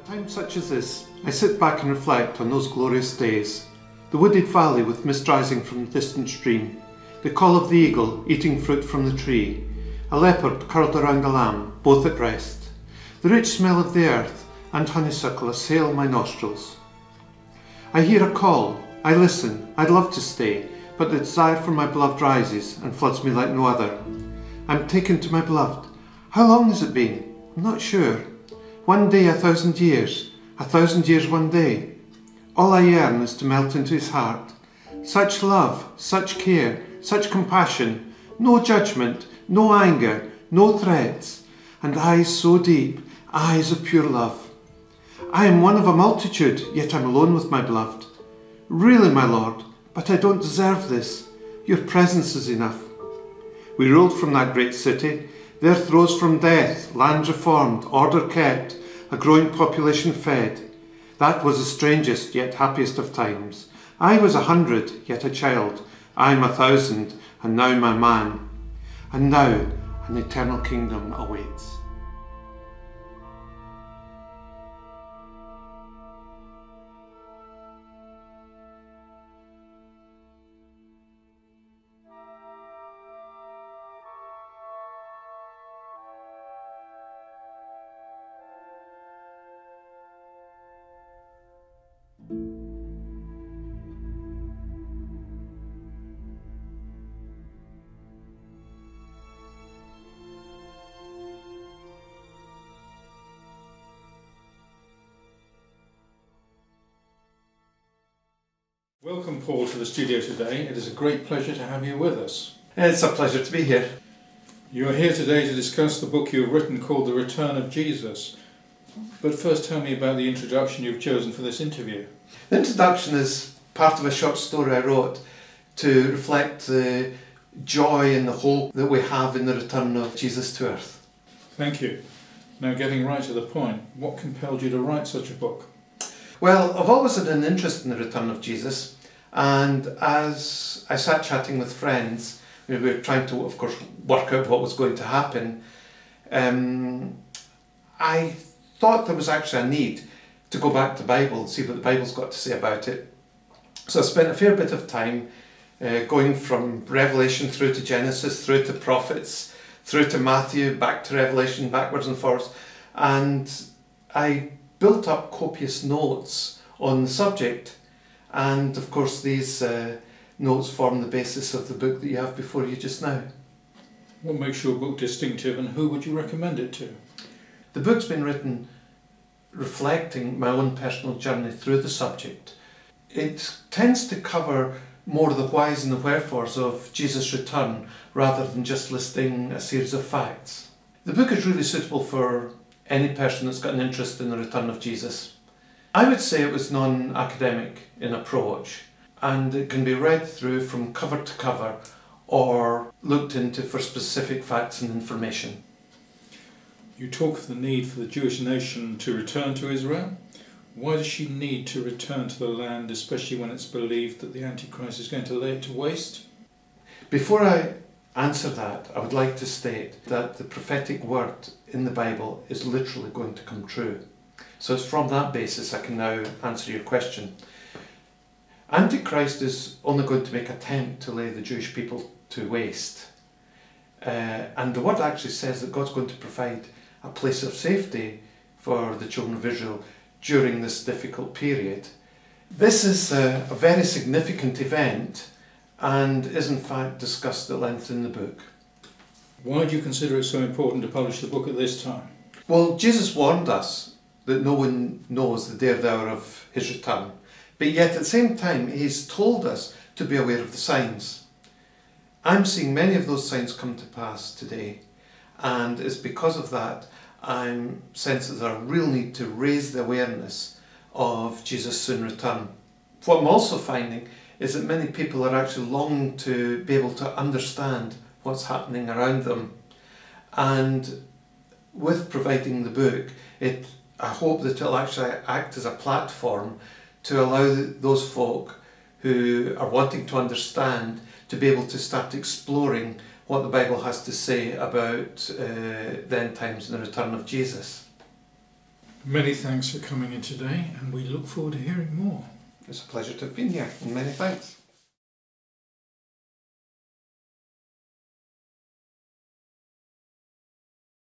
times such as this, I sit back and reflect on those glorious days. The wooded valley with mist rising from the distant stream, the call of the eagle eating fruit from the tree, a leopard curled around a lamb, both at rest, the rich smell of the earth and honeysuckle assail my nostrils. I hear a call, I listen, I'd love to stay, but the desire for my beloved rises and floods me like no other. I'm taken to my beloved. How long has it been? I'm not sure. One day, 1,000 years, 1,000 years one day. All I yearn is to melt into his heart. Such love, such care, such compassion, no judgment, no anger, no threats, and eyes so deep, eyes of pure love. I am one of a multitude, yet I'm alone with my beloved. Really, my Lord, but I don't deserve this. Your presence is enough. We ruled from that great city. There throes from death, land reformed, order kept, a growing population fed. That was the strangest yet happiest of times. I was 100, yet a child. I'm 1,000, and now my man. And now an eternal kingdom awaits. Welcome, Paul, to the studio today. It is a great pleasure to have you with us. It's a pleasure to be here. You are here today to discuss the book you have written called The Return of Jesus. But first tell me about the introduction you've chosen for this interview. The introduction is part of a short story I wrote to reflect the joy and the hope that we have in the return of Jesus to earth. Thank you. Now, getting right to the point, what compelled you to write such a book? Well, I've always had an interest in the return of Jesus, and as I sat chatting with friends, we were trying to, of course, work out what was going to happen. I thought there was actually a need to go back to the Bible and see what the Bible's got to say about it. So I spent a fair bit of time going from Revelation through to Genesis, through to prophets, through to Matthew, back to Revelation, backwards and forwards, and I built up copious notes on the subject, and of course these notes form the basis of the book that you have before you just now. What makes your book distinctive, and who would you recommend it to? The book's been written reflecting my own personal journey through the subject. It tends to cover more of the whys and the wherefores of Jesus' return rather than just listing a series of facts. The book is really suitable for any person that's got an interest in the return of Jesus. I would say it was non-academic in approach, and it can be read through from cover to cover or looked into for specific facts and information. You talk of the need for the Jewish nation to return to Israel. Why does she need to return to the land, especially when it's believed that the Antichrist is going to lay it to waste? Before I answer that, I would like to state that the prophetic word in the Bible is literally going to come true. So it's from that basis I can now answer your question. Antichrist is only going to make an attempt to lay the Jewish people to waste. And the word actually says that God's going to provide a place of safety for the children of Israel during this difficult period. This is a very significant event and is in fact discussed at length in the book. Why do you consider it so important to publish the book at this time? Well, Jesus warned us that no one knows the day or the hour of his return, but yet at the same time he's told us to be aware of the signs. I'm seeing many of those signs come to pass today, and it's because of that I'm sensing there's a real need to raise the awareness of Jesus' soon return. What I'm also finding is that many people are actually longing to be able to understand what's happening around them. And with providing the book, I hope that it'll actually act as a platform to allow those folk who are wanting to understand to be able to start exploring what the Bible has to say about the end times and the return of Jesus. Many thanks for coming in today, and we look forward to hearing more. It's a pleasure to have been here, and many thanks.